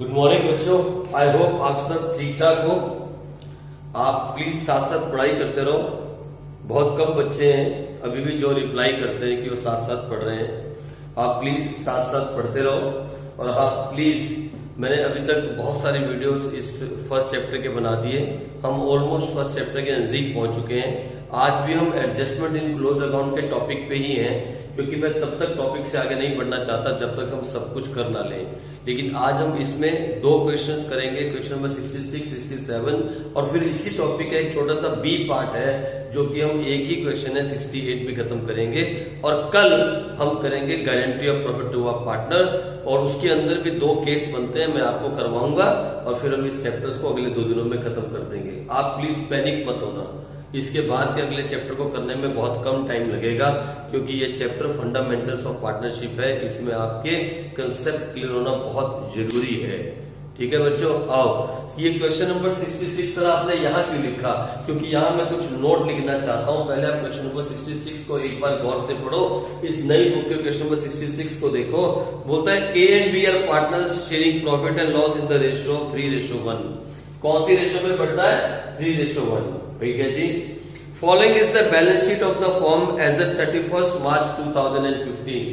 Good morning बच्चों, I hope आप सब ठीक ठाक हो। आप प्लीज साथ साथ पढ़ाई करते रहो। बहुत कम बच्चे हैं अभी भी जो रिप्लाई करते हैं कि वो साथ साथ पढ़ रहे हैं। आप प्लीज साथ साथ पढ़ते रहो। और हाँ प्लीज, मैंने अभी तक बहुत सारे वीडियोस इस फर्स्ट चैप्टर के बना दिए। हम ऑलमोस्ट फर्स्ट चैप्टर के नजदीक पहुंच चुके हैं। आज भी हम एडजस्टमेंट इन क्लोज अकाउंट के टॉपिक पे ही हैं, क्योंकि मैं तब तक टॉपिक से आगे नहीं बढ़ना चाहता जब तक हम सब कुछ कर ना लें। लेकिन आज हम इसमें दो क्वेश्चंस करेंगे, क्वेश्चन नंबर 66, 67 और फिर इसी टॉपिक का एक छोटा सा बी पार्ट है जो कि हम एक ही क्वेश्चन है 68 भी खत्म करेंगे। और कल हम करेंगे guarantee of profit to a partner, और उसके अंदर भी दो केस बनते हैं, मैं आपको करवाऊंगा और फिर हम इस चैप्टर्स को अगले 2 दिनों में खत्म कर देंगे। आप प्लीज पैनिक मत होना, इसके बाद के अगले चैप्टर को करने में बहुत कम टाइम लगेगा, क्योंकि ये चैप्टर फंडामेंटल्स ऑफ पार्टनरशिप है। इसमें आपके कंसेप्ट क्लियर होना बहुत जरूरी है। ठीक है बच्चों, आओ ये क्वेश्चन नंबर 66 सर आपने यहाँ क्यों लिखा? क्योंकि यहाँ मैं कुछ नोट लिखना चाहता हूँ। पहले आप क्वेश्चन नंबर 66 को एक बार गौर से पढ़ो। इस नई बुक के क्वेश्चन नंबर 66 को देखो। बोलता है A and B are partners sharing profit and loss in the ratio 3:1। कौन सी रेशियो में बढ़ता है? 3:1। ठीक है जी। Following is the balance sheet of the firm as at 31 March 2015।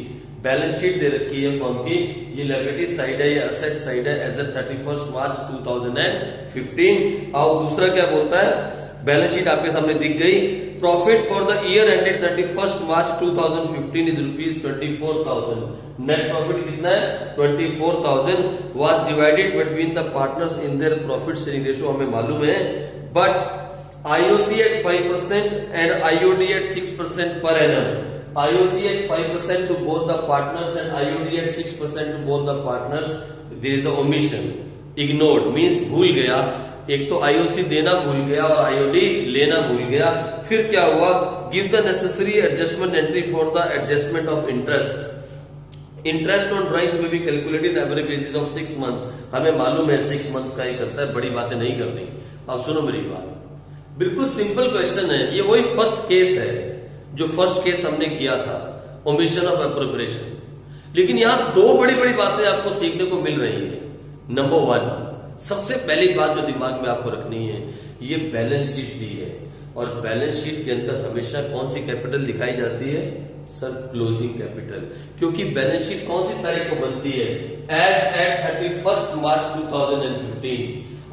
Balance sheet दे रखी है फर्म की, ये लायबिलिटी साइड है, ये असेट साइड है एज एट 31 मार्च 2015। और दूसरा क्या बोलता है? बैलेंस शीट आपके सामने दिख गई। Profit for the year ended 31 March 2015 is ₹24,000। Net profit कितना है? 24,000 was divided between the partners in their profit sharing ratio, हमें मालूम है। But IOC at 5% and IOD at 6% per annum. IOC at 5% to both the partners and IOD at 6% to both the partners. There is a omission. Ignored means भूल गया। एक तो IOC देना भूल गया और IOD लेना भूल गया। फिर क्या हुआ? Give the necessary adjustment entry for the adjustment of interest. Interest on drawings may be calculated on average basis of 6 months. हमें मालूम है 6 months का ही करता है, बड़ी बातें नहीं करनी। अब सुनो मेरी बात, बिल्कुल सिंपल क्वेश्चन है। ये वही फर्स्ट केस है जो फर्स्ट केस हमने किया था, ओमिशन ऑफ एप्रोप्रिएशन। लेकिन यहां दो बड़ी बड़ी बातें आपको सीखने को मिल रही है। नंबर 1, सबसे पहली बात जो दिमाग में आपको रखनी है, ये बैलेंस शीट दी है और बैलेंस शीट के अंदर हमेशा कौन सी कैपिटल दिखाई जाती है? Sir closing capital. क्योंकि बैलेंस शीट कौन सी तारीख को बनती है? एज एट 31 मार्च 2015,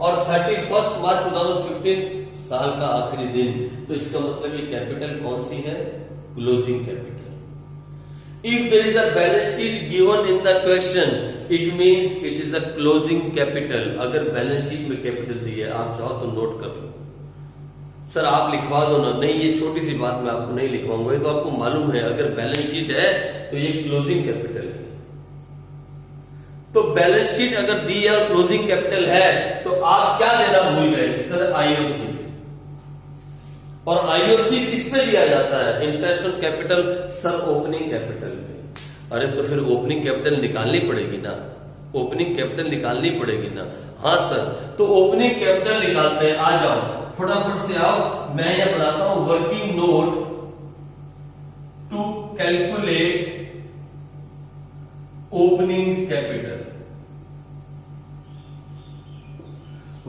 और 31 मार्च 2015 साल का आखिरी दिन। तो इसका मतलब ये कैपिटल कौन सी है? Closing capital. If there is a balance sheet given in the question, it means it is a closing capital. अगर बैलेंस शीट में कैपिटल दी है, आप चाहो तो नोट कर लो। सर आप लिखवा दो ना। नहीं, ये छोटी सी बात मैं आपको नहीं लिखवाऊंगा, ये तो आपको मालूम है। अगर बैलेंस शीट है तो ये क्लोजिंग कैपिटल है। तो बैलेंस शीट अगर दी है और क्लोजिंग कैपिटल है, तो आप क्या देना भूल गए? Sir IOC। और IOC किस पे दिया जाता है? Interest on capital. Sir opening capital पे। अरे तो फिर ओपनिंग कैपिटल निकालनी पड़ेगी ना, ओपनिंग कैपिटल निकालनी पड़ेगी ना। हाँ सर, तो ओपनिंग कैपिटल निकालते हैं। आ जाओ फटाफट से आओ, मैं यह बनाता हूं working note to calculate opening capital.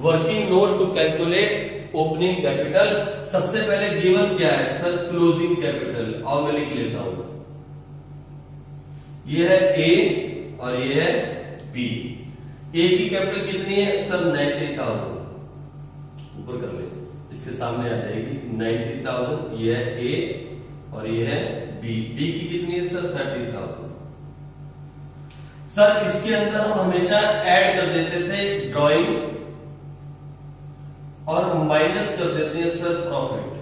Working note to calculate opening capital. सबसे पहले गिवन क्या है? Sir closing capital. और मैं लिख लेता हूं, ये है ए और ये है बी। ए की कैपिटल कितनी है? सर 90,000। ऊपर कर ले, इसके सामने आ जाएगी 90,000। ये है ए और ये है बी। बी की कितनी है? सर 30,000। सर इसके अंदर हम हमेशा ऐड कर देते थे ड्राइंग और माइनस कर देते हैं सर प्रॉफिट।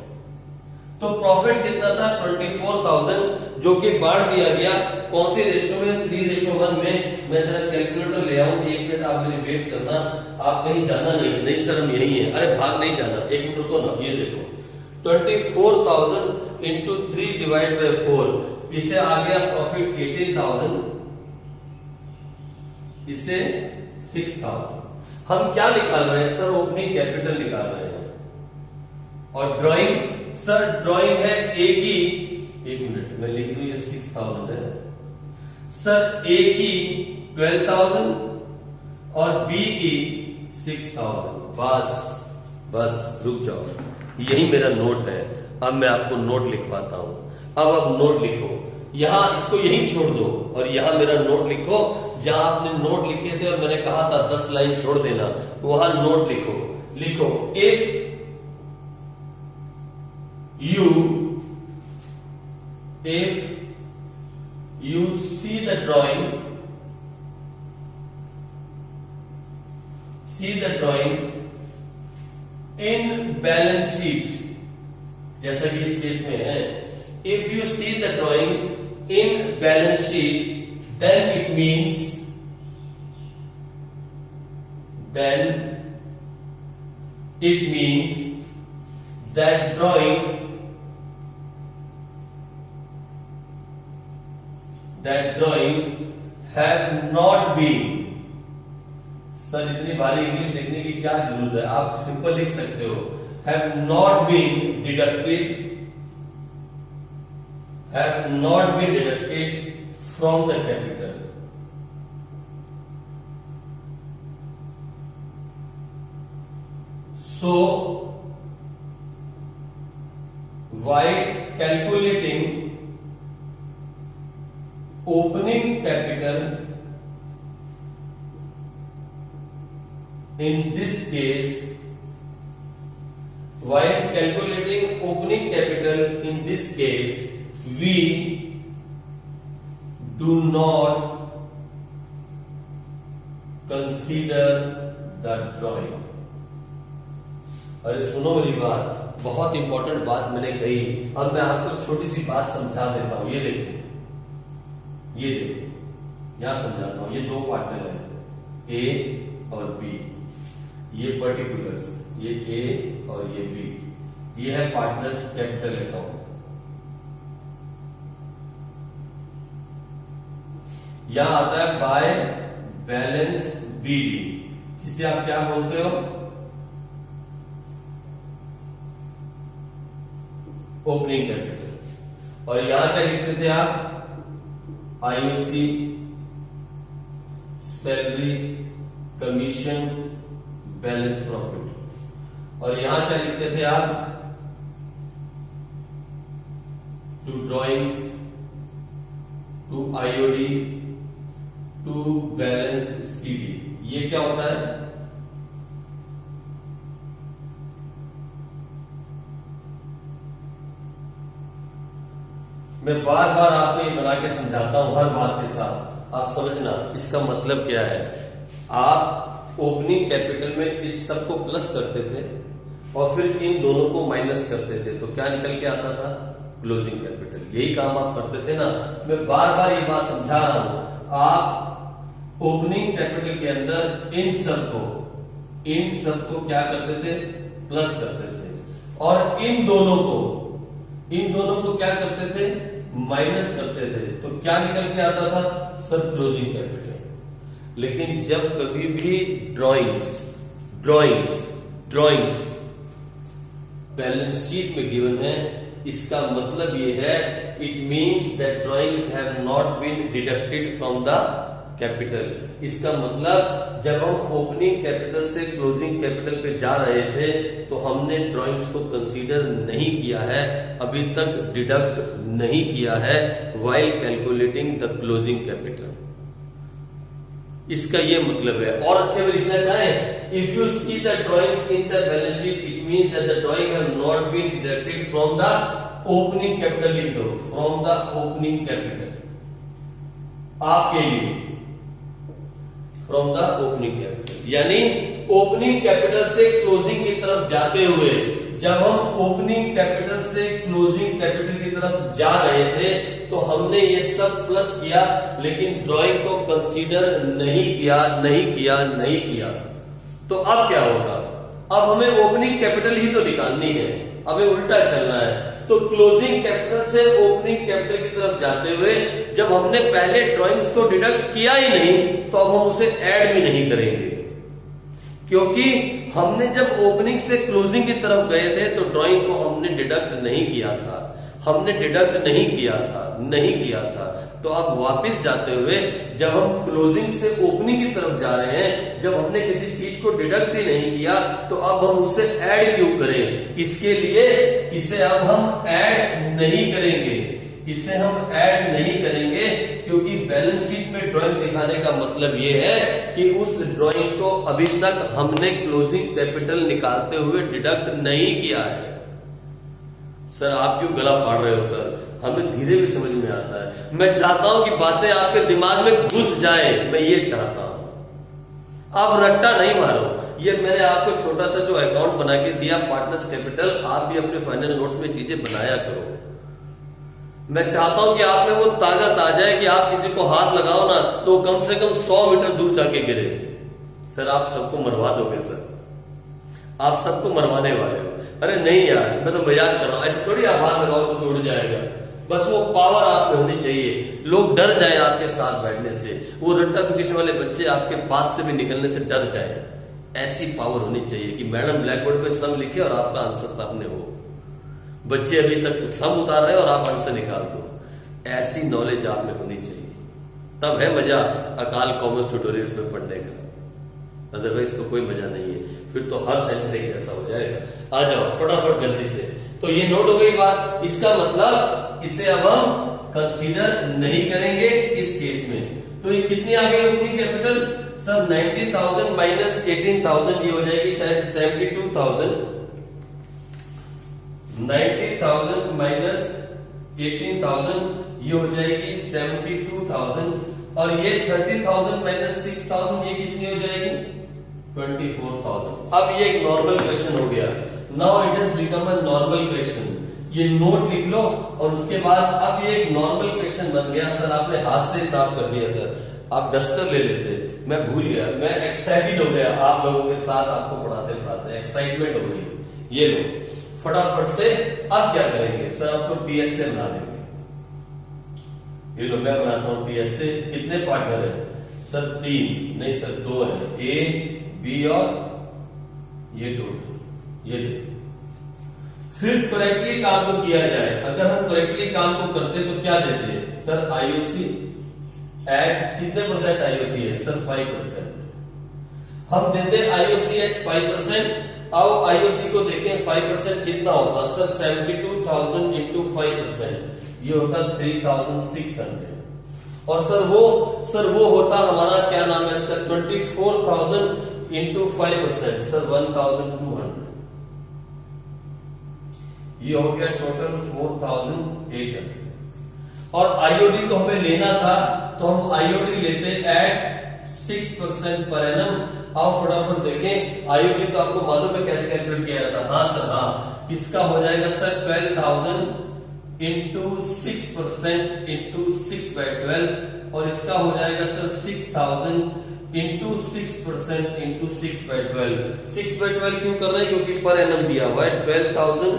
तो प्रॉफिट कितना था? 24,000, जो कि बांट दिया गया कौन सी रेशियो में? 3:1 में। मैं जरा कैलकुलेटर ले आऊं, 1 मिनट आप मेरी वेट करना। आप कहीं जाना नहीं सर हम यही है। अरे भाग नहीं जाना, 1 मिनट रुको ना। ये देखो 24,000 इंटू 3 डिवाइड बाई 4, इसे आ गया प्रॉफिट 18,000, इसे 6,000। हम क्या निकाल रहे हैं? सर ओपनिंग कैपिटल निकाल रहे हैं। और ड्राइंग, सर ड्राइंग है ए की, 1 मिनट मैं लिख दूं, ये 6,000 है। सर ए की 12,000 और बी की 6000। बस रुक जाओ, यही मेरा नोट है। अब मैं आपको नोट लिखवाता हूं। अब नोट लिखो, यहां इसको यहीं छोड़ दो और यहां मेरा नोट लिखो। जहां आपने नोट लिखे थे और मैंने कहा था 10 लाइन छोड़ देना, वहां नोट लिखो। If you see the drawing in balance sheet, जैसा कि इस केस में है, if you see the drawing in balance sheet, then it means that drawing have not been। Sir इतनी भारी इंग्लिश लिखने की क्या जरूरत है, आप सिंपल लिख सकते हो, have not been deducted from the capital। So while calculating opening capital in this case, we do not consider the drawing। अरे सुनो मेरी बात, बहुत इंपॉर्टेंट बात मैंने कही। अब मैं आपको छोटी सी बात समझा देता हूं। ये देखो यहां समझाता हूं। ये दो पार्टनर हैं, ए और बी। ये पर्टिकुलर्स, ये ए और ये बी, ये है पार्टनर्स कैपिटल अकाउंट। यहां आता है बाय बैलेंस बीडी, जिसे आप क्या बोलते हो, ओपनिंग कैपिटल। और यहां क्या लिखते थे आप, IOC, salary, commission, balance profit. और यहां क्या लिखते थे आप, to drawings, to IOD, to balance CD. ये क्या होता है, मैं बार बार आपको ये बना के समझाता हूं हर बात के साथ, आप समझना इसका मतलब क्या है। आप ओपनिंग कैपिटल में इस सब को प्लस करते थे और फिर इन दोनों को माइनस करते थे, तो क्या निकल के आता था, क्लोजिंग कैपिटल। यही काम आप करते थे ना। मैं बार बार ये बात समझा रहा हूं। आप ओपनिंग कैपिटल के अंदर इन सब को क्या करते थे, प्लस करते थे, और इन दोनों को क्या करते थे, माइनस करते थे। तो क्या निकल के आता था, सर क्लोजिंग कैपिटल। लेकिन जब कभी भी ड्राइंग्स बैलेंस शीट में गिवन है, इसका मतलब ये है, it means that drawings have not been deducted from the capital. इसका मतलब जब हम ओपनिंग कैपिटल से क्लोजिंग कैपिटल पे जा रहे थे तो हमने ड्राइंग्स को कंसीडर नहीं किया है, अभी तक डिडक्ट नहीं किया है while calculating the closing capital. इसका ये मतलब है। और अच्छे में लिखना चाहें, if you see the drawings in the balance sheet, it means that the drawing have not been deducted from the opening capital. लिख दो, फ्रॉम द ओपनिंग कैपिटल, आपके लिए फ्रॉम द ओपनिंग कैपिटल। यानी ओपनिंग कैपिटल से closing की तरफ जाते हुए, जब हम ओपनिंग कैपिटल से क्लोजिंग कैपिटल की तरफ जा रहे थे तो हमने ये सब प्लस किया, लेकिन ड्राइंग को कंसीडर नहीं किया। तो अब क्या होगा, अब हमें ओपनिंग कैपिटल ही तो निकालनी है, हमें उल्टा चलना है। तो क्लोजिंग कैपिटल से ओपनिंग कैपिटल की तरफ जाते हुए जब हमने पहले ड्राइंग्स को डिडक्ट किया ही नहीं, तो अब हम उसे ऐड भी नहीं करेंगे, क्योंकि हमने जब ओपनिंग से क्लोजिंग की तरफ गए थे तो ड्राइंग को हमने डिडक्ट नहीं किया था। हमने डिडक्ट नहीं किया था। तो अब वापस जाते हुए जब हम क्लोजिंग से ओपनिंग की तरफ जा रहे हैं, जब हमने किसी चीज को डिडक्ट ही नहीं किया, तो अब हम उसे ऐड क्यों करें? इसके लिए इसे अब हम ऐड नहीं करेंगे, क्योंकि बैलेंस शीट में ड्राइंग दिखाने का मतलब ये है कि उस ड्राइंग को अभी तक हमने क्लोजिंग कैपिटल निकालते हुए डिडक्ट नहीं किया है। सर आप क्यों गला फाड़ रहे हो सर? हमें धीरे भी समझ में आता है। मैं चाहता हूं कि बातें आपके दिमाग में घुस जाएं, मैं ये चाहता हूं। आप रट्टा नहीं मारो। ये मैंने आपको छोटा सा जो अकाउंट बना के दिया पार्टनर्स कैपिटल, आप भी अपने फाइनल नोट्स में चीजें बनाया करो। मैं चाहता हूं कि आप में वो ताकत आ जाए कि आप किसी को हाथ लगाओ ना तो कम से कम 100 मीटर दूर जाके गिरे। सर आप सबको मरवा दोगे सर, आप सबको मरवाने वाले हो। अरे नहीं यार, मैं तो मजाक कर रहा हूं। ऐसे थोड़ी आप हाथ लगाओ तो उड़ जाएगा। बस वो पावर आप में होनी चाहिए, लोग डर जाए आपके साथ बैठने से, वो रट्टाफिकेशन वाले बच्चे आपके पास से भी निकलने से डर जाए। ऐसी पावर होनी चाहिए कि मैडम ब्लैक बोर्ड पे सम लिखे और आपका आंसर सामने हो। बच्चे अभी तक सम उतार रहे हैं और आप आंसर निकाल दो। ऐसी नॉलेज आप में होनी चाहिए, तब है मजा अकाल कॉमर्स ट्यूटोरियल्स में पढ़ने का। अदरवाइज तो कोई मजा नहीं है, फिर तो हर सेंटर एक जैसा हो जाएगा। आ जाओ फटाफट जल्दी से। तो ये नोट हो गई बात। इसका मतलब इसे अब हम कंसीडर नहीं करेंगे इस केस में। तो ये कितनी आ गई ओपनिंग कैपिटल? सर 90,000 माइनस 18,000, ये हो जाएगी शायद 72,000। 90,000 माइनस 18,000 ये हो जाएगी 72,000, और ये 30,000 माइनस 6,000 ये कितनी हो जाएगी? 24,000। अब ये एक नॉर्मल क्वेश्चन हो गया। Now it has become a normal question. ये नोट लिख लो और उसके बाद अब ये एक नॉर्मल क्वेश्चन बन गया। सर आपने हाथ से साफ कर दिया सर, आप डस्टर ले लेते। मैं भूल गया, मैं एक्साइटेड हो गया आप लोगों के साथ आपको पढ़ाते पढ़ाते, एक्साइटमेंट हो गई। ये लो फटाफट से। अब क्या करेंगे सर? आपको टीएस से बना देंगे। ये लो मैं बनाता हूं टीएस से। कितने पार्टनर है सर? 3 नहीं सर 2 है, ए बी और ये टोटल। ये फिर करेक्टली काम को किया जाए। अगर हम करेक्टली काम को करते तो क्या देते हैं सर? आईओसी एट कितने परसेंट आईओसी है सर? 5%। हम देते आईओसी एट 5%। अब आईओसी को देखें 5% कितना होता सर? 72,000 इंटू 5%, ये होता 3,600। और सर वो होता हमारा क्या नाम है इसका? 24,000 इंटू 5%, सर 1,200। ये हो गया टोटल 4,800। और आईओडी तो हमें लेना था, तो हम आईओडी लेते एट 6% पर एनम। आप फटाफट देखें, आईओडी तो आपको मालूम है कैसे कैलकुलेट किया जाता है? हाँ सर हाँ। इसका हो जाएगा सर 12,000 इंटू 6% इंटू 6/12, और इसका हो जाएगा सर 6,000 इंटू 6% इंटू 6/12। 6/12 क्यों कर रहे हैं? क्योंकि पर एनम दिया हुआ है। 12,000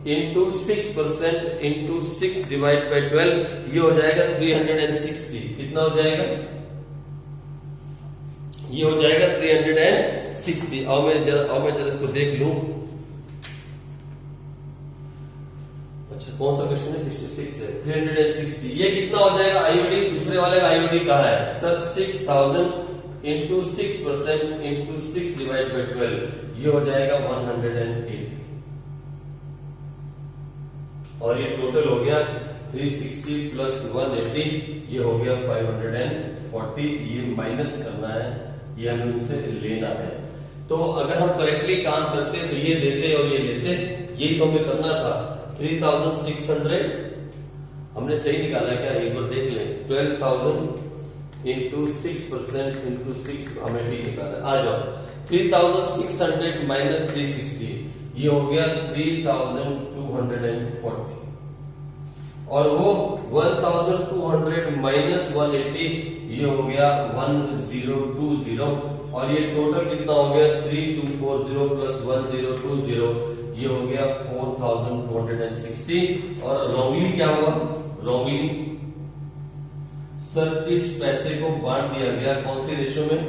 इंटू 6% इंटू 6 डिवाइड बाई 12, ये हो जाएगा 360। कितना हो जाएगा? ये हो जाएगा 360। और मैं जरा इसको देख लूं। अच्छा कौन सा क्वेश्चन है? 66 है। 360 ये कितना हो जाएगा? आईओडी दूसरे वाले का आईओडी कहा है sir? 6,000 into 6% into 6 divide by 12, ये हो जाएगा 180। और ये टोटल हो गया 360 प्लस 180, ये हो गया 540। ये माइनस करना है, ये हमें उनसे लेना है। तो अगर हम करेक्टली काम करते तो ये देते और ये लेते, यही तो हमें करना था। 3,600 हमने सही निकाला क्या? एक बार देख लें। 12,000 इंटू 6% इंटू 6 हमें ठीक निकाला। आ जाओ 3,600 माइनस 360, ये हो गया 3,240। और वो 1,200 माइनस 180, ये हो गया 1020। और ये टोटल कितना हो गया? 3,240 प्लस 1020, ये हो गया 4,260। और रॉन्गली क्या हुआ? रॉन्गली सर इस पैसे को बांट दिया गया कौन सी रेशो में?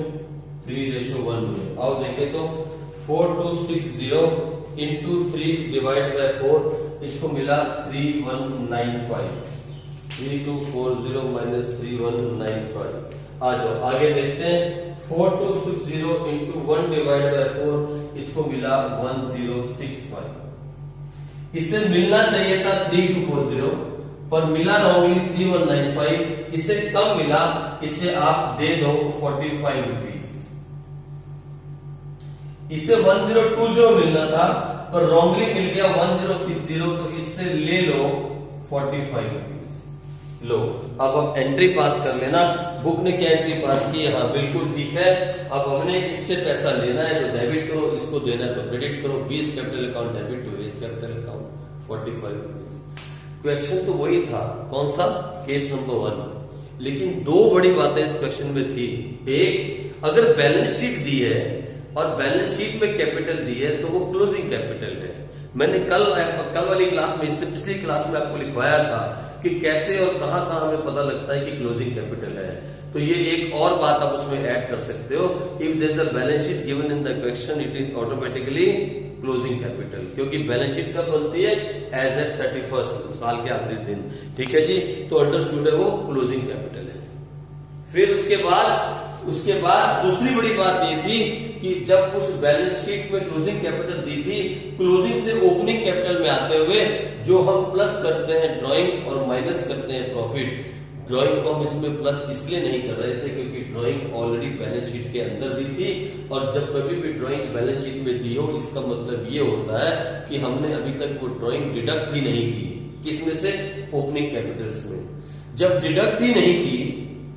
3:1 में। आओ देखें तो 4260 इंटू 3 डिवाइड बाय 4, इसको मिला 3195, 3240 माइनस 3195। आ जाओ आगे देखते हैं। 4260 इंटू 1 डिवाइड बाय 4, इसको मिला 1065। इसे मिलना चाहिए था 3240, पर मिला रॉन्गली 3195। इसे कम मिला, इसे आप दे दो 45 रुपीज। इसे 1020 मिलना था, पर रॉन्गली मिल गया 1060, तो इससे ले लो 45 रुपीज। लो अब एंट्री पास कर लेना। बुक ने क्या एंट्री पास की? हाँ बिल्कुल ठीक है। अब हमने इससे पैसा लेना है तो डेबिट करो, इसको देना है तो क्रेडिट करो। 20 capital account debit to 20 capital account 45 rupees. Question तो वही था, कौन सा? Case number 1। लेकिन दो बड़ी बातें इस क्वेश्चन में थी। एक, अगर बैलेंस शीट दी है और बैलेंस शीट में कैपिटल दी है तो वो क्लोजिंग कैपिटल है। मैंने कल वाली क्लास में, इससे पिछली क्लास में आपको लिखवाया था कि कैसे और कहां हमें पता लगता है कि क्लोजिंग कैपिटल है। तो ये एक और बात आप उसमें ऐड कर सकते हो। If there is a balance sheet given in the question, it is automatically closing capital, क्योंकि बैलेंस शीट कब बनती है? एज एट 31st, साल के आखिरी दिन। ठीक है जी, तो अंडरस्टूड है, वो क्लोजिंग कैपिटल है। फिर उसके बाद दूसरी बड़ी बात ये थी कि जब उस बैलेंस शीट में क्लोजिंग कैपिटल दी थी, क्लोजिंग से ओपनिंग कैपिटल में आते हुए जो हम प्लस करते हैं ड्राइंग और माइनस करते हैं प्रॉफिट, ड्राइंग को हम इसमें प्लस इसलिए नहीं कर रहे थे क्योंकि ड्राइंग ऑलरेडी बैलेंस शीट के अंदर दी थी। और जब कभी भी ड्राइंग बैलेंस शीट में दी हो, इसका मतलब ये होता है कि हमने अभी तक वो ड्राइंग डिडक्ट ही नहीं की। किसमें से? ओपनिंग कैपिटल्स में। जब डिडक्ट ही नहीं की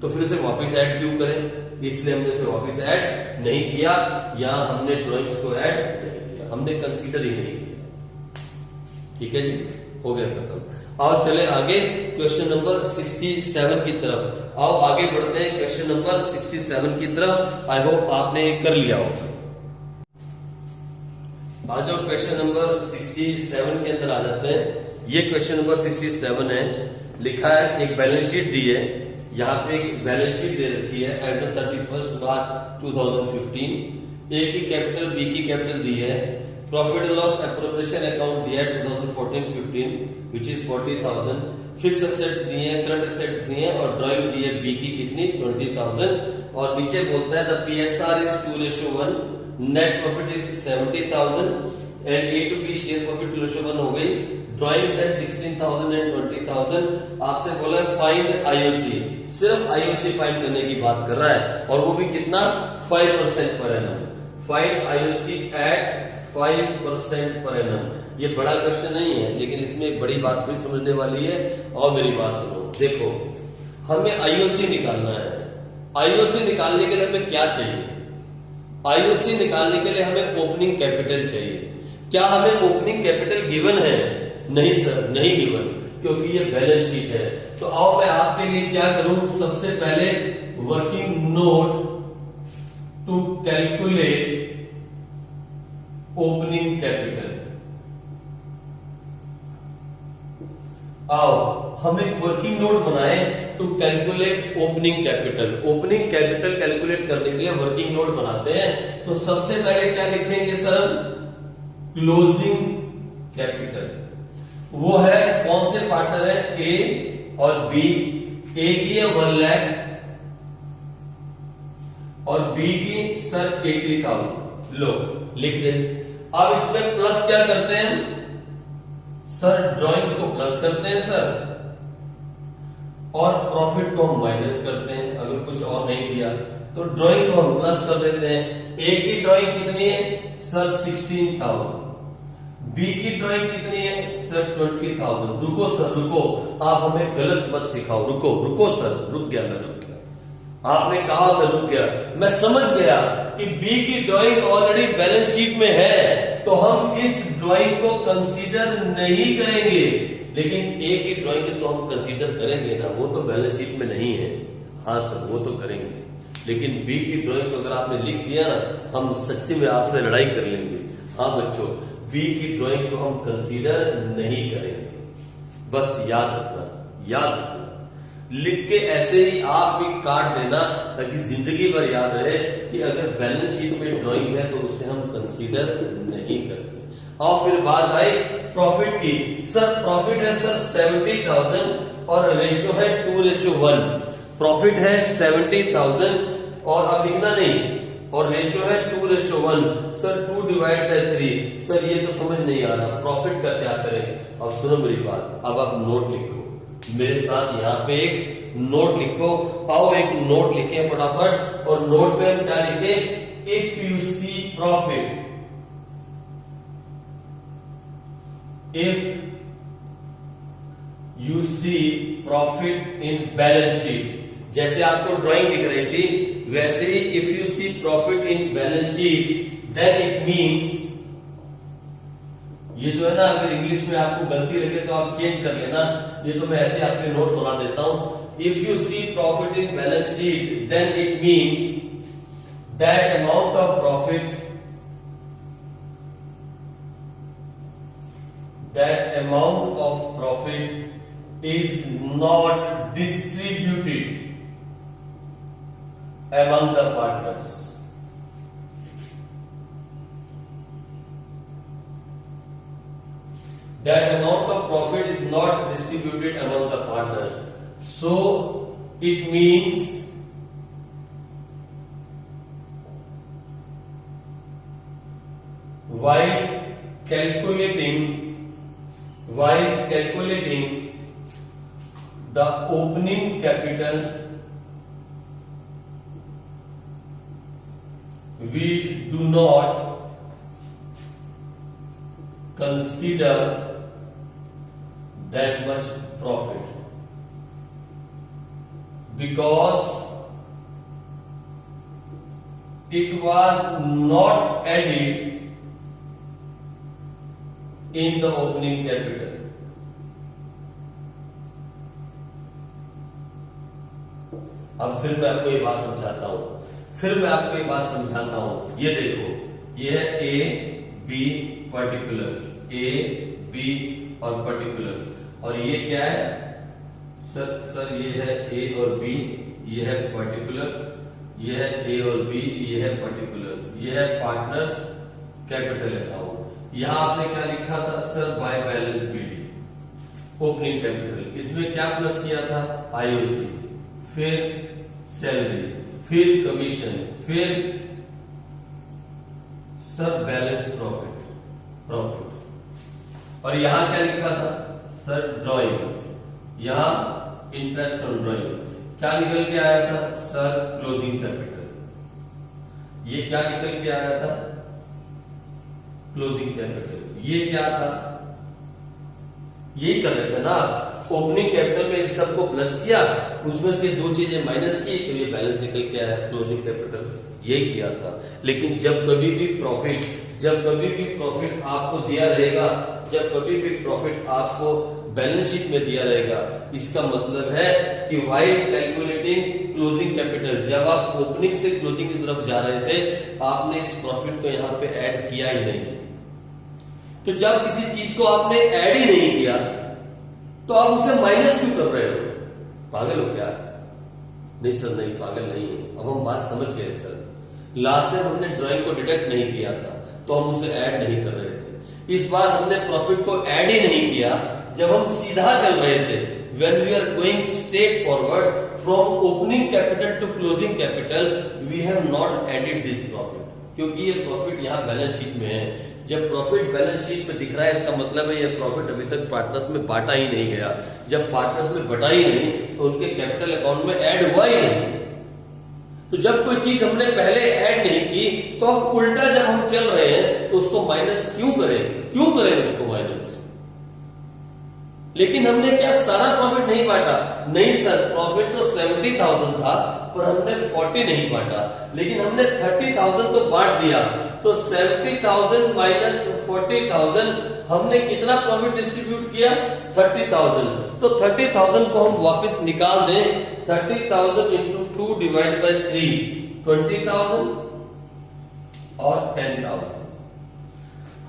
तो फिर उसे वापस ऐड क्यों करें? इसलिए हमने उसे वापस ऐड नहीं किया। यहां हमने ड्राइंग्स को ऐड नहीं किया, हमने कंसीडर ही नहीं किया। ठीक है जी, हो गया खत्म। आओ चले आगे क्वेश्चन नंबर 67 की तरफ। आओ आगे बढ़ते हैं क्वेश्चन नंबर 67 की तरफ। आई होप आपने कर लिया होगा। आ जाओ क्वेश्चन नंबर 67 के अंदर आ जाते हैं। ये क्वेश्चन नंबर 67 है। लिखा है एक बैलेंस शीट दी है, यहाँ पे एक बैलेंस शीट दे रखी है एज ऑफ 31st मार्च 2015। ए की कैपिटल, बी की कैपिटल दी है। Profit and loss appropriation account दिया है 2014-15 विच इज 40,000। फिक्स एसेट्स दिए हैं, करंट एसेट्स दिए हैं और ड्राइंग दी है बी की कितनी? 20,000। और नीचे बोलता है the PSR is 2:1, net profit is 70,000 and A to B share profit 2:1 हो गई। ड्राइंग्स है 16,000 एंड 20,000। आपसे बोला फाइंड IOC, सिर्फ IOC फाइंड करने की बात कर रहा है और वो भी कितना? 5% per annum. Find IOC eight 5% per annum. ये बड़ा क्वेश्चन नहीं है, लेकिन इसमें एक बड़ी बात फिर समझने वाली है। और मेरी बात सुनो, देखो हमें IOC निकालना है। IOC निकालने के लिए हमें क्या चाहिए? IOC निकालने के लिए हमें ओपनिंग कैपिटल चाहिए। क्या हमें ओपनिंग कैपिटल गिवन है? नहीं सर, नहीं गिवन, क्योंकि ये बैलेंस शीट है। तो आओ मैं आपके लिए क्या करूं, सबसे पहले working note to calculate opening capital. आओ हम एक वर्किंग नोट बनाए to calculate opening capital. Opening capital calculate करने के लिए वर्किंग नोट बनाते हैं। तो सबसे पहले क्या लिखेंगे सर? Closing capital. वो है कौन से पार्टनर है? ए और बी। ए की है 1 लाख और बी की सर 80,000। लो लिख दे। अब इसमें प्लस क्या करते हैं सर? ड्राइंग्स को प्लस करते हैं सर और प्रॉफिट को हम माइनस करते हैं। अगर कुछ और नहीं दिया तो ड्राइंग को हम प्लस कर देते हैं। ए की ड्राइंग कितनी है सर? 16,000। बी की ड्राइंग कितनी है सर? 20,000। रुको सर, रुको, आप हमें गलत मत सिखाओ। रुको सर, रुक गया, मैं रुक गया। आपने कहा मैं रुक गया, मैं समझ गया कि बी की ड्राइंग ऑलरेडी बैलेंस शीट में है तो हम इस ड्राइंग को कंसीडर नहीं करेंगे। लेकिन ए की ड्राइंग तो हम कंसीडर करेंगे ना, वो तो बैलेंस शीट में नहीं है। हाँ सर, वो तो करेंगे, लेकिन बी की ड्राइंग को अगर आपने लिख दिया ना, हम सच्ची में आपसे लड़ाई कर लेंगे। हाँ बच्चों, बी की ड्राइंग को हम कंसीडर नहीं करेंगे। बस याद रखना, याद रखना। लिख के ऐसे ही आप भी काट देना ताकि जिंदगी भर याद रहे कि अगर बैलेंस शीट में ड्राइंग है तो उसे हम कंसीडर नहीं करते। और फिर बात आई प्रॉफिट की। सर प्रॉफिट है सर 70,000 और रेशियो है 2:1। प्रॉफिट है 70,000 और अब लिखना नहीं, और रेशियो है 2:1। Sir 2 divide by 3। सर ये तो समझ नहीं आ रहा, प्रॉफिट का क्या करें। अब सुनो मेरी बात, अब आप नोट लिखो मेरे साथ, यहाँ पे एक नोट लिखो। आओ एक नोट लिखे फटाफट, और नोट में हम क्या लिखे, if you see profit, if you see profit in balance sheet, जैसे आपको ड्राइंग दिख रही थी वैसे ही if you see profit in balance sheet then it means, ये जो है ना अगर इंग्लिश में आपको गलती लगे तो आप चेंज कर लेना, ये तो मैं ऐसे आपके नोट बना देता हूं। If you see profit in balance sheet then it means that amount of profit, that amount of profit is not distributed among the partners. That amount of profit is not distributed among the partners. So it means while calculating the opening capital, we do not consider that much profit because it was not added in the opening capital. अब फिर मैं आपको ये बात समझाता हूं, ये देखो, ये है A B particulars, A B और पर्टिकुलर्स, और ये क्या है सर ये है ए और बी, ये है पर्टिकुलर्स, ये है ए और बी, ये है पर्टिकुलर्स, ये है पार्टनर्स कैपिटल अकाउंट। यहां आपने क्या लिखा था sir, by balance BD opening capital, इसमें क्या प्लस किया था, आईओसी, फिर सैलरी, फिर कमीशन, फिर सर बैलेंस प्रॉफिट, और यहां क्या लिखा था सर, ड्रॉइंग्स, यहां इंटरेस्ट ऑन ड्रॉइंग, क्या निकल के आया था सर, क्लोजिंग कैपिटल, ये क्या निकल के आया था, क्लोजिंग कैपिटल, ये क्या था, यही कर रहे थे ना, ओपनिंग कैपिटल में इन सबको प्लस किया, उसमें से दो चीजें माइनस की तो ये बैलेंस निकल के आया, क्लोजिंग कैपिटल, यही किया था। लेकिन जब कभी भी प्रॉफिट आपको दिया रहेगा, जब कभी भी प्रॉफिट आपको बैलेंस शीट में दिया रहेगा, इसका मतलब है कि व्हाइल कैलकुलेटिंग क्लोजिंग कैपिटल, जब आप ओपनिंग से क्लोजिंग की तरफ जा रहे थे, आपने इस प्रॉफिट को यहां पे ऐड किया ही नहीं। तो जब किसी चीज को आपने ऐड ही नहीं किया तो आप उसे माइनस क्यों कर रहे हो, पागल हो क्या? नहीं सर, नहीं पागल नहीं है, अब हम बात समझ गए सर। लास्ट टाइम हमने ड्राइंग को डिटेक्ट नहीं किया था तो हम उसे ऐड नहीं कर रहे थे, इस बार हमने प्रॉफिट को ऐड ही नहीं किया, जब हम सीधा चल रहे थे, when we are going straight forward from opening capital to closing capital, we have not added this profit, क्योंकि ये प्रॉफिट यहाँ बैलेंस शीट में है। जब प्रॉफिट बैलेंस शीट में दिख रहा है, इसका मतलब है ये प्रॉफिट अभी तक पार्टनर्स में बांटा ही नहीं गया। जब पार्टनर्स में बटा ही नहीं तो उनके कैपिटल अकाउंट में ऐड हुआ ही नहीं। तो जब कोई चीज हमने पहले ऐड नहीं की तो अब उल्टा जब हम चल रहे हैं तो उसको माइनस क्यों करें उसको माइनस। लेकिन हमने क्या सारा प्रॉफिट नहीं बांटा? नहीं सर, प्रॉफिट तो 70,000 था पर हमने 40 नहीं बांटा, लेकिन हमने 30,000 तो बांट दिया। तो 70,000 माइनस 40,000, हमने कितना प्रॉफिट डिस्ट्रीब्यूट किया? 30,000। तो 30,000 को हम वापस निकाल दें, 30,000 इंटू 2 डिवाइड बाई 3, 20,000 और 10,000।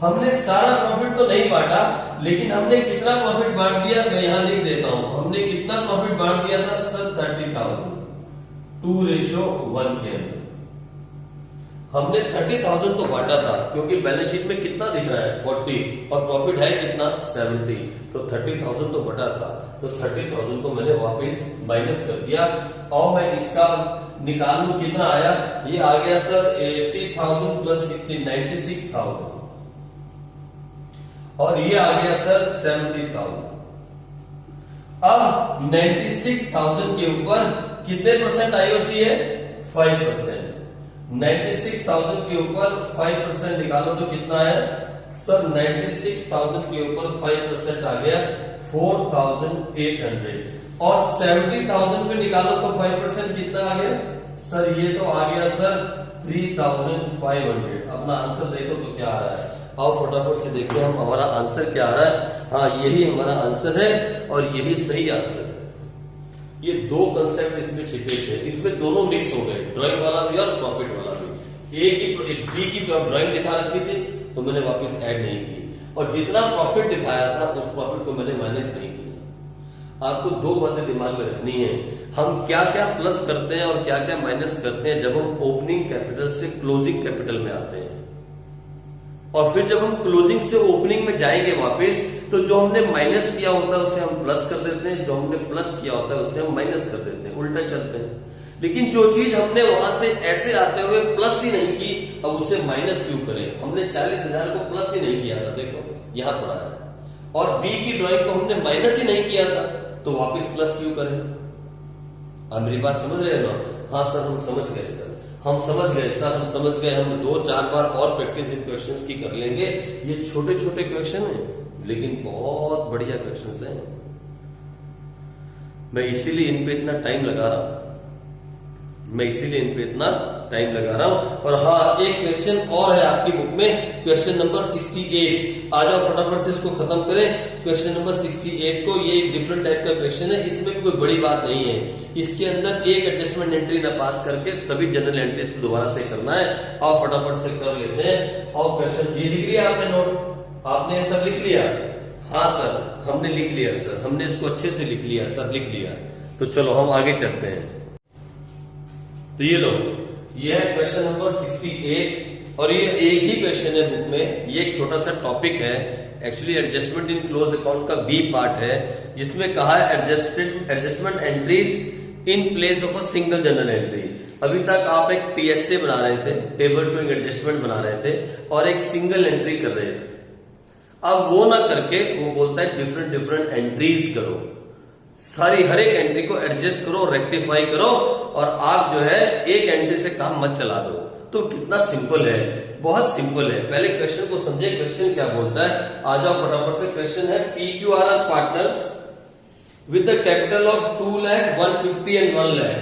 हमने सारा प्रॉफिट तो नहीं बांटा, लेकिन हमने कितना प्रॉफिट बांट दिया मैं यहां नहीं देता हूं। हमने कितना प्रॉफिट बांट दिया था सर? 30,000, 2:1 के अंदर। हमने 30,000 तो बांटा था, क्योंकि बैलेंस शीट में कितना दिख रहा है 40 और प्रॉफिट है कितना 70, तो 30,000 तो बटा था, तो 30,000 को मैंने वापस माइनस कर दिया और मैं इसका निकालूं कितना आया, ये आ गया सर 80,000 प्लस 60 96,000 और ये आ गया सर 70,000। अब 96,000 के ऊपर कितने परसेंट आईओसी है 5%। 96,000 के ऊपर 5% निकालो तो कितना है सर 96,000 के ऊपर 5% आ गया 4,800 और 70,000 पे निकालो तो 5% कितना आ गया सर, ये तो आ गया सर 3,500। अपना आंसर देखो तो क्या आ रहा है, आओ फटाफट से देखते हैं हम हमारा आंसर क्या आ रहा है। हाँ, यही हमारा आंसर है और यही सही आंसर है। ये दो कंसेप्ट इसमें छिपे थे, इसमें दोनों मिक्स हो गए, ड्राइंग वाला भी और प्रॉफिट वाला भी। ए की बी की ड्राइंग दिखा रखी थी तो मैंने वापस ऐड नहीं की, और जितना प्रॉफिट दिखाया था उस प्रॉफिट को मैंने माइनस नहीं किया। आपको दो बातें दिमाग में रखनी है, हम क्या क्या प्लस करते हैं और क्या क्या माइनस करते हैं जब हम ओपनिंग कैपिटल से क्लोजिंग कैपिटल में आते हैं, और फिर जब हम क्लोजिंग से ओपनिंग में जाएंगे वापस, तो जो हमने माइनस किया होता है उसे हम प्लस कर देते हैं, जो हमने प्लस किया होता है उसे हम माइनस कर देते हैं, उल्टा चलते हैं। लेकिन जो चीज हमने वहां से ऐसे आते हुए प्लस ही नहीं की, अब उसे माइनस क्यों करें। हमने 40,000 को प्लस ही नहीं किया था, देखो यहां पड़ा है, और बी की ड्राइंग को हमने माइनस ही नहीं किया था, तो वापस प्लस क्यों करें। आप मेरी बात समझ रहे हैं ना? हाँ सर, हम समझ गए सर, हम समझ गए सर, हम समझ गए। हम 2-4 बार और प्रैक्टिस इन क्वेश्चंस की कर लेंगे। ये छोटे छोटे क्वेश्चन हैं लेकिन बहुत बढ़िया क्वेश्चंस हैं, मैं इसीलिए इन पे इतना टाइम लगा रहा हूं, और हाँ, एक क्वेश्चन और है आपकी बुक में, क्वेश्चन नंबर 68। आ जाओ फटाफट से इसको खत्म करें। क्वेश्चन नंबर 68 को, ये एक डिफरेंट टाइप का क्वेश्चन है, इसमें भी कोई बड़ी बात नहीं है। इसके अंदर एक एडजस्टमेंट एंट्री ना पास करके सभी जनरल एंट्रीज को दोबारा से करना है। आओ फटाफट से कर लेते हैं। और क्वेश्चन ये लिख लिया आपने, नोट आपने सब लिख लिया? हाँ सर, हमने लिख लिया सर, हमने इसको अच्छे से लिख लिया, सब लिख लिया। तो चलो हम आगे चलते हैं। तो ये लो, ये है क्वेश्चन नंबर 68 और ये एक ही क्वेश्चन है बुक में। ये एक छोटा सा टॉपिक है, actually adjustment in close account का बी पार्ट है, जिसमें कहा है adjustment entries in place of a single general entry. अभी तक आप एक टीएसए बना रहे थे, टेबल शोइंग एडजस्टमेंट बना रहे थे, और एक सिंगल एंट्री कर रहे थे। अब वो ना करके वो बोलता है डिफरेंट एंट्रीज करो, सारी हर एक एंट्री को एडजस्ट करो, रेक्टिफाई करो, और आप जो है एक एंट्री से काम मत चला दो। तो कितना सिंपल है, बहुत सिंपल है। पहले क्वेश्चन को समझे, क्वेश्चन क्या बोलता है। आ जाओ फटाफट से। क्वेश्चन है PQR partners with the capital of 2 lakh 150 and 1 lakh,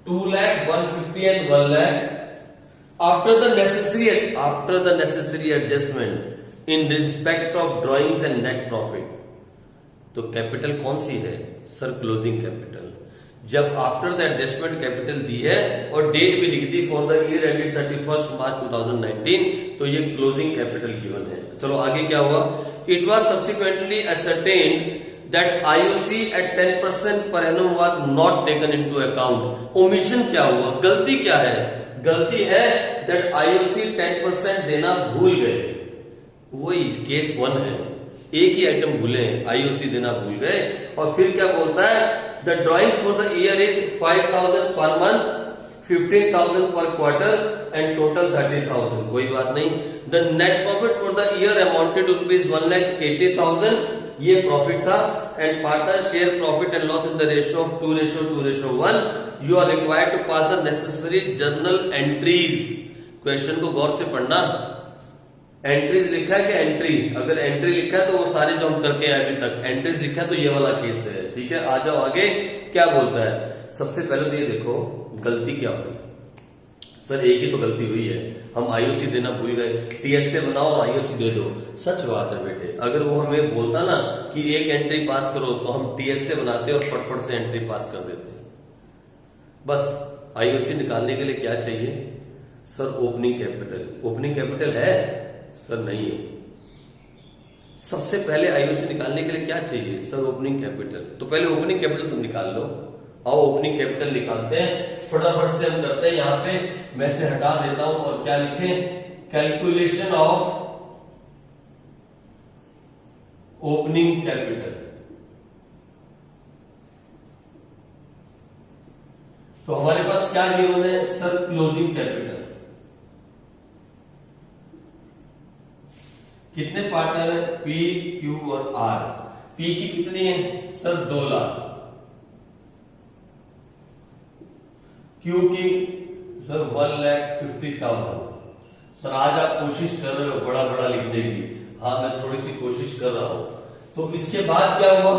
2 lakh 150 and 1 lakh after the necessary adjustment in respect of drawings and net profit. तो कैपिटल कौन सी है सर? Closing capital. जब आफ्टर द एडजस्टमेंट कैपिटल दी है और डेट भी लिख दी फॉर द ईयर एंडेड 31 मार्च 2019, तो ये क्लोजिंग कैपिटल गिवन है। चलो आगे क्या हुआ। It was subsequently ascertained that IOC at 10% per annum was not taken into account। Omission क्या हुआ, गलती क्या है? गलती है that IOC 10% देना भूल गए। वही केस 1 है, एक ही आइटम भूले, आईओसी देना भूल गए। और फिर क्या बोलता है, the drawings for the year is 5,000 per month, 15,000 पर क्वार्टर एंड टोटल 30,000। कोई बात नहीं। The net profit for the year amounted to rupees 1,80,000, ये प्रॉफिट था। And partner share profit and loss in the ratio of 2:1। You are required to pass the necessary journal entries. Question को गौर से पढ़ना। Entries लिखा है कि entry? अगर एंट्री लिखा है तो वो सारे जो हम करके आए अभी तक, एंट्रीज लिखा है तो ये वाला केस है। ठीक है, आ जाओ आगे। क्या बोलता है? सबसे पहले तो ये देखो गलती क्या हुई। सर एक ही तो गलती हुई है, हम आईओसी देना भूल गए, टीएसए बनाओ और आईओसी दे दो। सच बात है बेटे, अगर वो हमें बोलता ना कि एक एंट्री पास करो तो हम टीएसए बनाते और फटफट से एंट्री पास कर देते। बस आईओसी निकालने के लिए क्या चाहिए sir? Opening capital. Opening capital है सर? नहीं है। सबसे पहले आईओसी निकालने के लिए क्या चाहिए सर? Opening capital. तो पहले ओपनिंग कैपिटल तुम निकाल लो। आओ ओपनिंग कैपिटल निकालते हैं। फटाफट से हम करते हैं। यहां पे मैं से हटा देता हूं और क्या लिखें, कैलकुलेशन ऑफ ओपनिंग कैपिटल। तो हमारे पास क्या गिवन है सर, क्लोजिंग कैपिटल। कितने पार्टनर है, पी, क्यू और आर। पी की कितनी है सर, 2 लाख। क्यू की सर 1,50,000। सर आज आप कोशिश कर रहे हो बड़ा बड़ा लिखने की, हाँ मैं थोड़ी सी कोशिश कर रहा हूं। तो इसके बाद क्या हुआ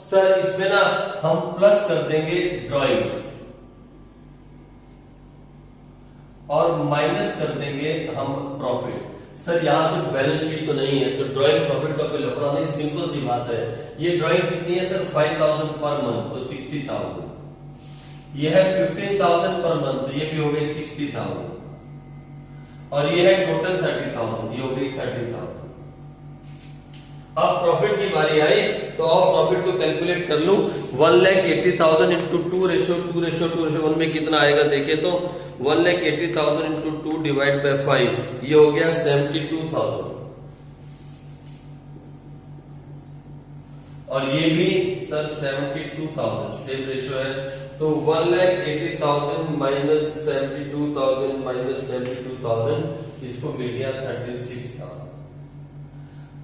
सर, इसमें ना हम प्लस कर देंगे ड्राइंग्स और माइनस कर देंगे हम प्रॉफिट। सर यहाँ कुछ बैलेंस शीट तो नहीं है, तो ड्राइंग प्रॉफिट का कोई लफड़ा नहीं, सिंपल सी बात है। ये ड्राइंग कितनी है सर, 5,000 पर मंथ, तो 60,000। ये है 15,000 पर मंथ, तो ये भी हो गई 60,000। और ये है टोटल 30,000, ये हो गई 30,000। अब प्रॉफिट की बारी आई, तो अब प्रॉफिट को कैलकुलेट कर लूं। 1,80,000 इंटू 2:2:1 में कितना आएगा देखिए तो 1,80,000 इंटू 2 डिवाइड बाय 5, ये हो गया 72,000। और ये भी सर 72,000 सेम रेशियो है। तो 1,80,000 माइनस 72,000 माइनस 72,000, इसको मिल गया 36,000।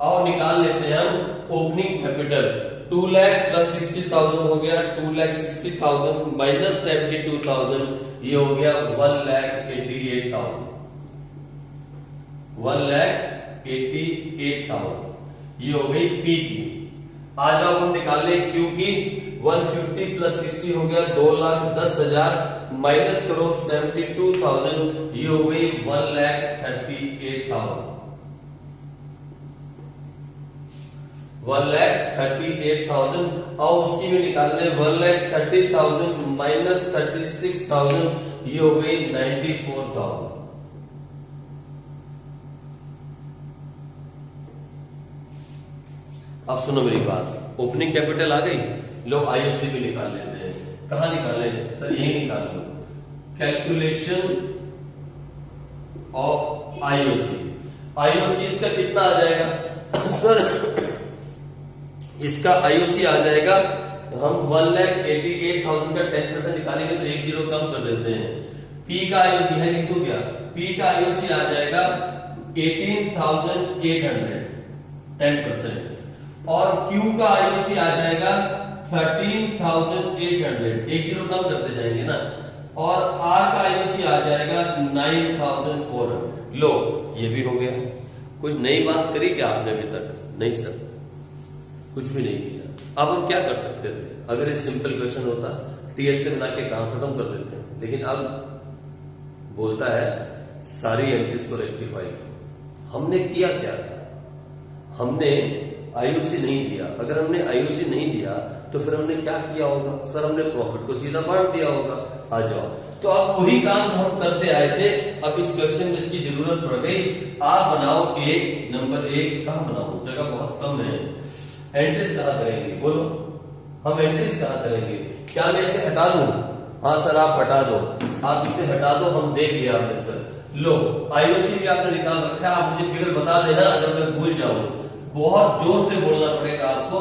और निकाल लेते हैं हम ओपनिंग कैपिटल। 2 लाख प्लस 60,000 हो गया 2,60,000 माइनस 72,000, ये हो गया 1,88,000। 1,88,000 ये हो गई पी की। आ जाओ हम निकाले क्यू की। 150 प्लस 60 हो गया 2,10,000 माइनस करो 72,000, ये हो गई 1,38,000। 1,38,000 और उसकी भी निकालने 1,30,000 माइनस 36,000, ये हो गई 94,000। अब सुनो मेरी बात, ओपनिंग कैपिटल आ गई, लोग आईओसी भी निकाल लेते हैं। कहां निकाले सर, ये निकाल लो, कैलकुलेशन ऑफ आईओसी। आईओसी इसका कितना आ जाएगा सर, इसका आईओसी आ जाएगा, हम 1,88,000 का 10% निकालेंगे तो 1 0 कम कर देते हैं। पी का आईओसी है, लिख दो क्या, पी का आईओसी आ जाएगा 18,800 10%, और क्यू का आईओसी आ जाएगा 13,800, 1 0 कम करते जाएंगे ना, और आर का आईओसी आ जाएगा 9,400। लो ये भी हो गया। कुछ नई बात करी क्या आपने अभी तक? नहीं सर, कुछ भी नहीं किया। अब हम क्या कर सकते थे, अगर ये सिंपल क्वेश्चन होता टीएस से बना के काम खत्म कर देते हैं, लेकिन अब बोलता है सारी एंट्रीज को रेक्टिफाई करो। हमने किया क्या था, हमने आईओसी नहीं दिया। अगर हमने आईओसी नहीं दिया तो फिर हमने क्या किया होगा सर, हमने प्रॉफिट को सीधा बांट दिया होगा। आ जाओ, तो अब वही काम हम करते आए थे, अब इस क्वेश्चन में इसकी जरूरत पड़ गई। आप बनाओ एक, नंबर 1 कहां बनाओ, जगह बहुत कम है। एंट्रीज कहां करेंगे बोलो, हम एंट्रीज कहां करेंगे? क्या मैं इसे हटा दूं? हाँ सर आप हटा दो, आप इसे हटा दो, हम देख लिया आपने सर। लो आईओसी भी आपने निकाल रखा है, आप मुझे फिगर बता देना अगर मैं भूल जाऊं। बहुत जोर से बोलना पड़ेगा आपको,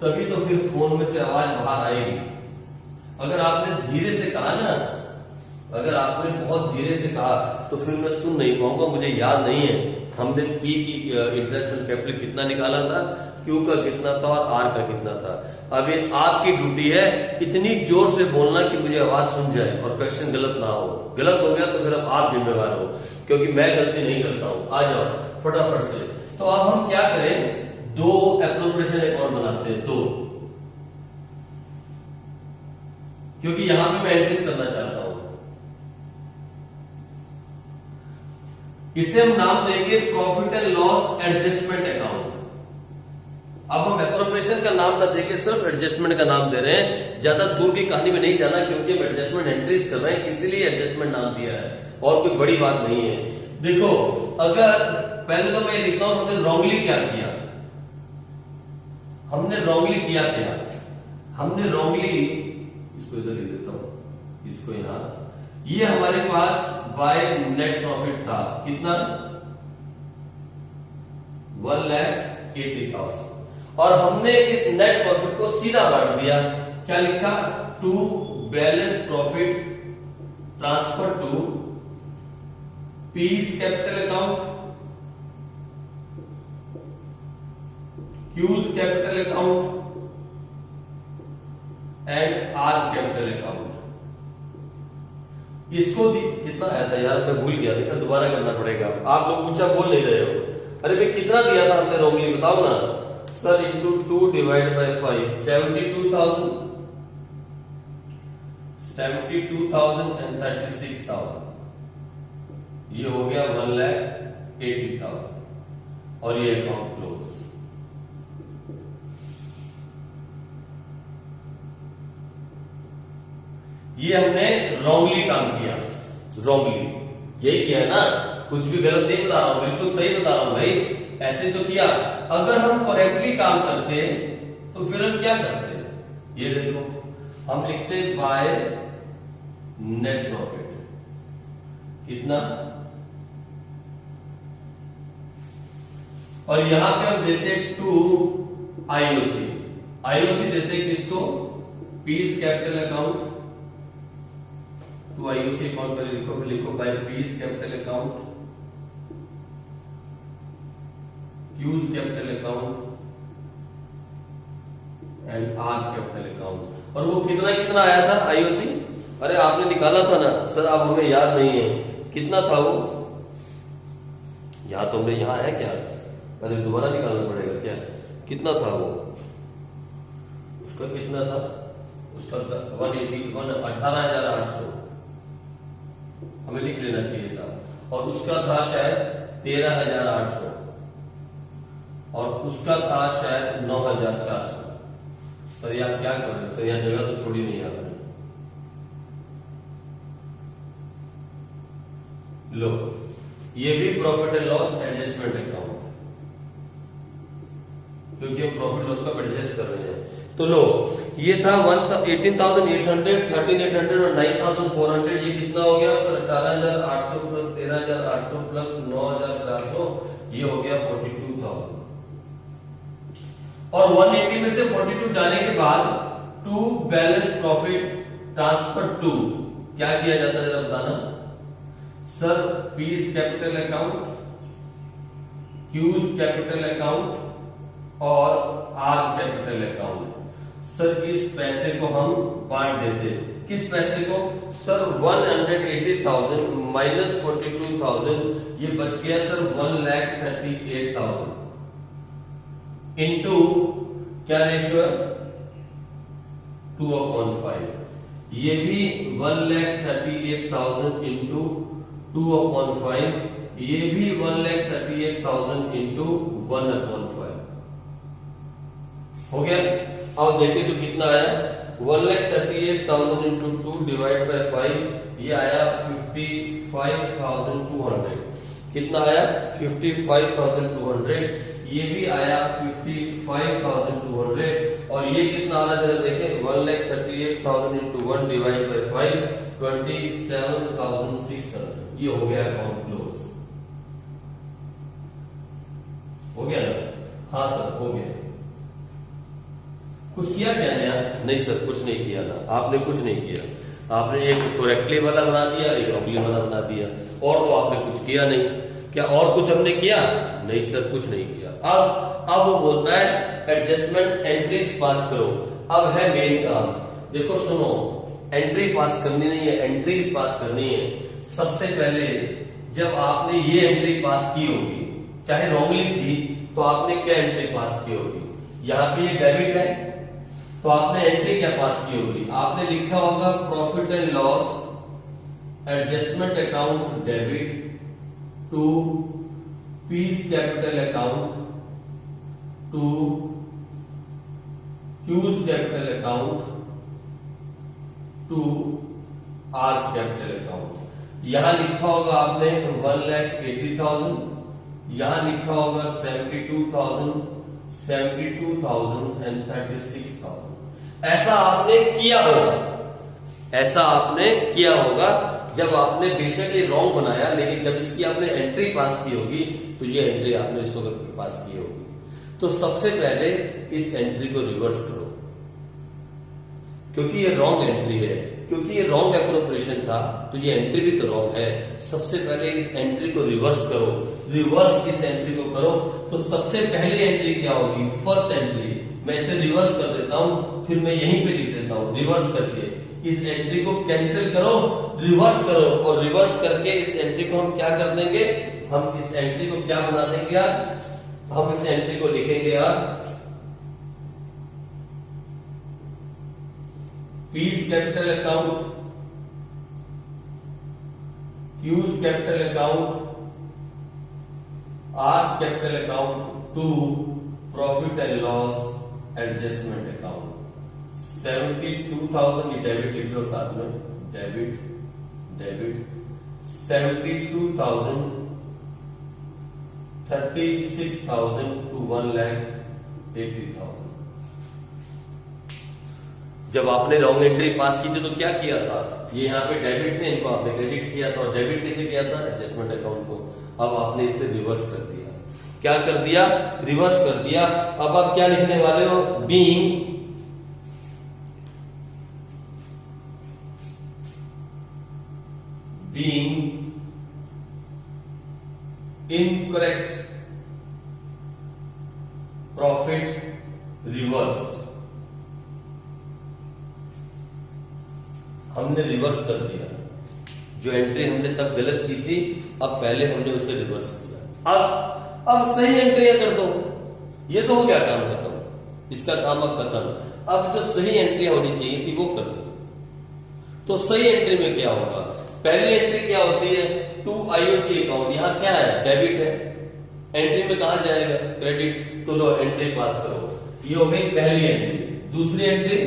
तभी तो फिर फोन में से आवाज बाहर आएगी। अगर आपने धीरे से कहा ना, अगर आपने बहुत धीरे से कहा तो फिर मैं सुन नहीं पाऊंगा, मुझे याद नहीं है हमने पी की इंटरेस्ट ऑन कैपिटल कितना निकाला था, क्यू का कितना था और आर का कितना था। अब ये आपकी ड्यूटी है इतनी जोर से बोलना कि मुझे आवाज सुन जाए और क्वेश्चन गलत ना हो। गलत हो गया तो फिर अब आप जिम्मेवार हो, क्योंकि मैं गलती नहीं करता हूं। आ जाओ फटाफट से। तो अब हम क्या करें, 2 एप्रोप्रिएशन अकाउंट बनाते हैं, 2, क्योंकि यहां पे मैं एंट्रीज करना चाहता हूं। इसे हम नाम देंगे profit and loss adjustment account. अब हम एप्रोप्रिएशन का नाम ना देके सिर्फ एडजस्टमेंट का नाम दे रहे हैं, ज्यादा दूर की कहानी में नहीं जाना, क्योंकि हम एडजस्टमेंट एंट्रीज कर रहे हैं इसीलिए एडजस्टमेंट नाम दिया है, और कोई बड़ी बात नहीं है। देखो अगर पहले तो मैं लिखता हूं हमने रॉन्गली क्या किया, हमने रॉन्गली किया क्या, हमने रॉन्गली, इसको इधर लिख देता हूं, इसको यहां ये हमारे पास बाय नेट प्रॉफिट था कितना 1,80,000 और हमने इस नेट प्रॉफिट को सीधा बांट दिया। क्या लिखा to balance profit transfer to P's capital account, Q's capital account and R's capital account. इसको कितना आया था यार, मैं भूल गया, देखा दोबारा करना पड़ेगा। आप लोग ऊंचा बोल नहीं रहे हो। अरे भाई कितना दिया था हमने रोंगली बताओ ना sir. Into 2 divide by 5 72,000 and 36,000 ये हो गया 1,80,000 और ये अकाउंट क्लोज। ये हमने रॉन्गली काम किया, रॉन्गली यही किया है ना, कुछ भी गलत नहीं बता रहा हूं, बिल्कुल सही बता रहा हूं भाई। ऐसे तो किया। अगर हम करेक्टली काम करते तो फिर हम क्या करते, ये देखो हम लिखते बाय नेट प्रॉफिट कितना, और यहां पे हम देते टू आईओसी। आईओसी देते किसको, P's capital account, to IOC account पर लिखो, फिर लिखो by P's capital account, Q's capital account and R's capital account. और वो कितना कितना आया था आईओसी, अरे आपने निकाला था ना सर, अब हमें याद नहीं है कितना था वो, यहां तो हमने यहां है क्या, अरे दोबारा निकालना पड़ेगा क्या, कितना था वो, उसका कितना था, उसका 18,800 हमें लिख लेना चाहिए था, और उसका था शायद 13,800 और उसका था शायद 9,400। सर यार क्या कर रहे हैं सर, यहाँ जगह तो छोड़ी नहीं आपने। लो ये भी profit and loss adjustment account, क्योंकि हम प्रॉफिट लॉस को एडजस्ट कर रहे हैं। तो लो ये था 18,800, 13,800 और 9,400, ये कितना हो गया सर, 18,800 प्लस 13,800 प्लस 9,400, ये हो गया 42,000। और 180 में से 42 जाने के बाद to balance profit transfer to क्या किया जाता है जरा बताना sir, P's capital account, Q's capital account और आर कैपिटल अकाउंट। सर इस पैसे को हम बांट देते, किस पैसे को सर, 180,000 माइनस 42,000, ये बच गया सर 1,38,000 इंटू क्या रेशियो है 2/5, ये भी 1,38,000 इंटू 2/5, ये भी 1,38,000 इंटू 1/5 हो गया। अब देखिए तो कितना आया, 1,38,000 इंटू 2 डिवाइड बाय 5, ये आया 55,200। कितना आया 55,200, ये भी आया 55,200, और ये कितना आ रहा है जरा देखें, 1,38,000 इंटू 1 डिवाइड बाय 5, 27,600। ये हो गया अकाउंट क्लोज, हो गया ना, हाँ सर हो गया। कुछ किया क्या नया, नहीं सर कुछ नहीं किया ना, आपने कुछ नहीं किया, आपने एक करेक्टली वाला बना दिया, एक रॉन्गली वाला बना दिया, और तो आपने कुछ किया नहीं। क्या और कुछ हमने किया, नहीं सर कुछ नहीं किया। अब वो बोलता है एडजस्टमेंट एंट्रीज पास करो। अब है मेन काम, देखो सुनो, एंट्री पास करनी नहीं है, एंट्रीज पास करनी है। सबसे पहले जब आपने ये एंट्री पास की होगी, चाहे रॉन्गली थी, तो आपने क्या एंट्री पास की होगी, यहां पे ये डेबिट है तो आपने एंट्री क्या पास की होगी, आपने लिखा होगा profit and loss adjustment account debit to P's capital account to Q's capital account to R's capital account. यहां लिखा होगा आपने 1,80,000, यहां लिखा होगा 72,000, 72,000 एंड 36,000। ऐसा आपने किया होगा, ऐसा आपने किया होगा, जब आपने बेसिकली रॉन्ग बनाया, लेकिन जब इसकी आपने एंट्री पास की होगी तो ये एंट्री आपने इसको पास की होगी। तो सबसे पहले इस एंट्री को रिवर्स करो, क्योंकि ये रॉन्ग एंट्री है, क्योंकि ये रॉन्ग एप्रोप्रिएशन था तो ये एंट्री भी तो रॉन्ग है। सबसे पहले इस एंट्री को रिवर्स करो, रिवर्स इस एंट्री को करो। तो सबसे पहली एंट्री क्या होगी, फर्स्ट एंट्री, मैं इसे रिवर्स कर देता हूं, फिर मैं यहीं पे लिख देता हूं रिवर्स करके। इस एंट्री को कैंसिल करो, रिवर्स करो, और रिवर्स करके इस एंट्री को हम क्या कर देंगे, हम इस एंट्री को क्या बना देंगे यार, हम इस एंट्री को लिखेंगे यार P's capital account, Q's capital account, R's capital account to profit and loss adjustment account. 72,000 ये डेबिट लिख लो साथ में, डेबिट डेबिट 72,000, 36,000 टू 1,80,000। जब आपने रॉन्ग एंट्री पास की थी तो क्या किया था, ये यहाँ पे डेबिट थे, इनको आपने क्रेडिट किया था, और डेबिट किसे किया था, एडजस्टमेंट अकाउंट को। अब आपने इसे रिवर्स कर दिया, क्या कर दिया, रिवर्स कर दिया। अब आप क्या लिखने वाले हो, बीइंग इनकरेक्ट प्रॉफिट रिवर्स्ड। हमने रिवर्स कर दिया, जो एंट्री हमने तब गलत की थी, अब पहले हमने उसे रिवर्स किया। अब सही एंट्रियां कर दो, ये तो हो गया काम खत्म, इसका काम अब खत्म। अब जो सही एंट्रियां होनी चाहिए थी वो कर दो। तो सही एंट्री में क्या होगा, पहली एंट्री क्या होती है, टू आईओसी अकाउंट, यहां क्या है, डेबिट है, एंट्री में कहा जाएगा, क्रेडिट। तो लो एंट्री पास करो, ये हो गई पहली एंट्री। दूसरी एंट्री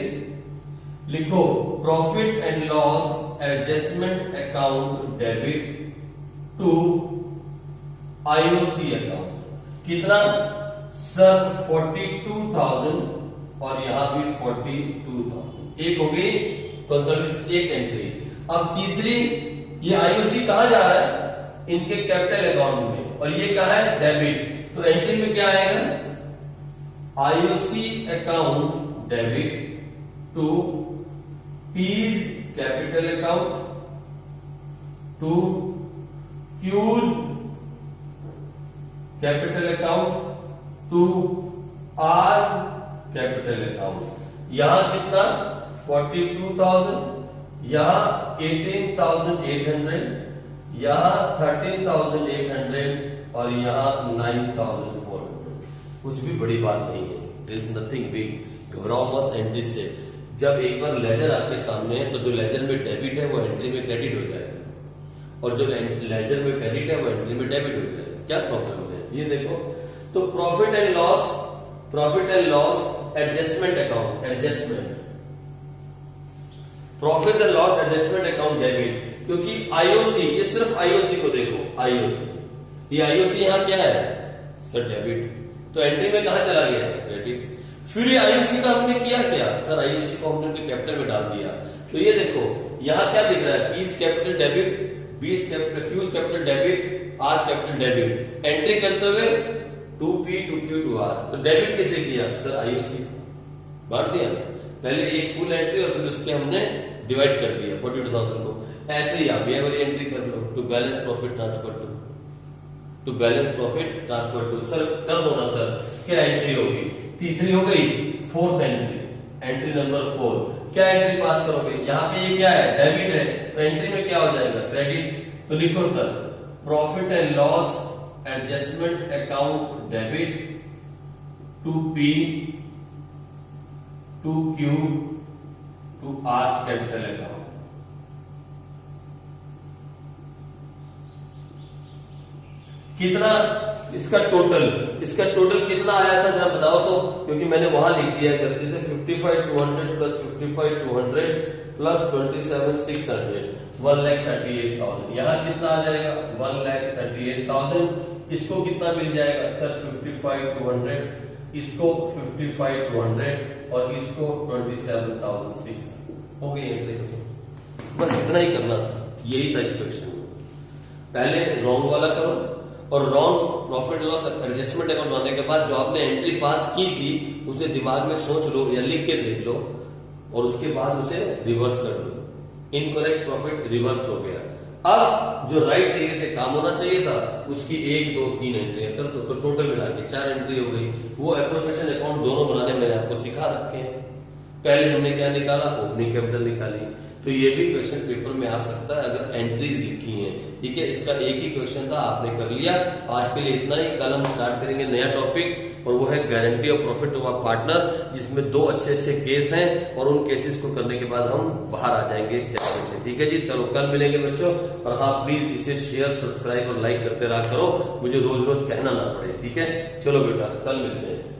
लिखो, profit and loss adjustment account debit to IOC account. कितना सर, 42,000, और यहां भी 42,000। एक हो गई कंसल्टेंट एक एंट्री। अब तीसरी, ये आईओसी कहा जा रहा है, इनके कैपिटल अकाउंट में, और ये कहा है डेबिट। तो एंट्री में क्या आएगा, IOC account debit to P's capital account to Q's capital account to R's capital account. यहां कितना, 42,000, यहां 18,800, यहां 13,800, और यहां 9,400। कुछ भी बड़ी बात नहीं है, देयर इज नथिंग बिग, घबराओ मत एंट्री से। जब एक बार लेजर आपके सामने है तो जो लेजर में डेबिट है वो एंट्री में क्रेडिट हो जाएगा, और जो लेजर में क्रेडिट है वो एंट्री में डेबिट हो जाएगा। क्या प्रॉब्लम है, ये देखो। तो profit and loss adjustment account, adjustment, profit and loss adjustment account debit, क्योंकि आईओसी, ये सिर्फ आईओसी को देखो, आईओसी, ये आईओसी यहां क्या है सर, डेबिट। तो एंट्री में कहा चला गया, क्रेडिट। फिर ये आईओसी का हमने किया क्या सर, आईओसी को हमने उनके कैपिटल में डाल दिया। तो ये देखो यहां क्या दिख रहा है, P's capital debit, B's capital, Q's capital debit, R's capital debit. Entry करते हुए 2P 2Q 2R। तो डेबिट किसे किया सर, आईओसी बांट दिया, पहले एक फुल एंट्री और फिर उसके हमने डिवाइड कर दिया 42,000 को। ऐसे ही आप ये वाली एंट्री कर लो, to balance profit transfer to balance profit transfer to. Sir कर दो ना सर, क्या एंट्री होगी, तीसरी हो गई, फोर्थ एंट्री, एंट्री नंबर 4। क्या एंट्री पास करोगे, यहाँ पे ये क्या है, डेबिट है, तो एंट्री में क्या हो जाएगा, क्रेडिट। तो लिखो sir, profit and loss adjustment account debit to P to Q to R's capital account. कितना इसका टोटल कितना आया था जरा बताओ तो, क्योंकि मैंने वहां लिख दिया है गलती से 55,200 प्लस 55,200 प्लस 27,600, 1,38,000। यहाँ कितना आ जाएगा, 1,38,000। इसको कितना मिल जाएगा सर, 55,200, इसको 55,200, और इसको 27,600। हो गई है, बस इतना ही करना था। यही था इस क्वेश्चन में। पहले रॉन्ग वाला करो और wrong profit loss adjustment account बनाने के बाद जो आपने एंट्री पास की थी उसे दिमाग में सोच लो या लिख के देख लो और उसके बाद उसे रिवर्स कर दो। इनकरेक्ट प्रॉफिट रिवर्स हो गया। अब जो राइट तरीके से काम होना चाहिए था उसकी 1, 2, 3 एंट्री कर दो, तो टोटल मिला के 4 एंट्री हो गई। वो एप्रोप्रिएशन अकाउंट दोनों बनाने मैंने आपको सिखा रखे हैं। पहले हमने क्या निकाला, ओपनिंग कैपिटल निकाली। तो ये भी क्वेश्चन पेपर में आ सकता है अगर एंट्रीज लिखी हैं। ठीक है, इसका एक ही क्वेश्चन था, आपने कर लिया। आज के लिए इतना ही। कल हम स्टार्ट करेंगे नया टॉपिक और वो है guarantee of profit to our partner, जिसमें 2 अच्छे केस हैं और उन केसेस को करने के बाद हम बाहर आ जाएंगे इस चैप्टर से। ठीक है जी, चलो कल मिलेंगे बच्चों। और हाँ, प्लीज इसे शेयर, सब्सक्राइब और लाइक करते रहा करो, मुझे रोज रोज कहना ना पड़े। ठीक है, चलो बेटा कल मिलते हैं।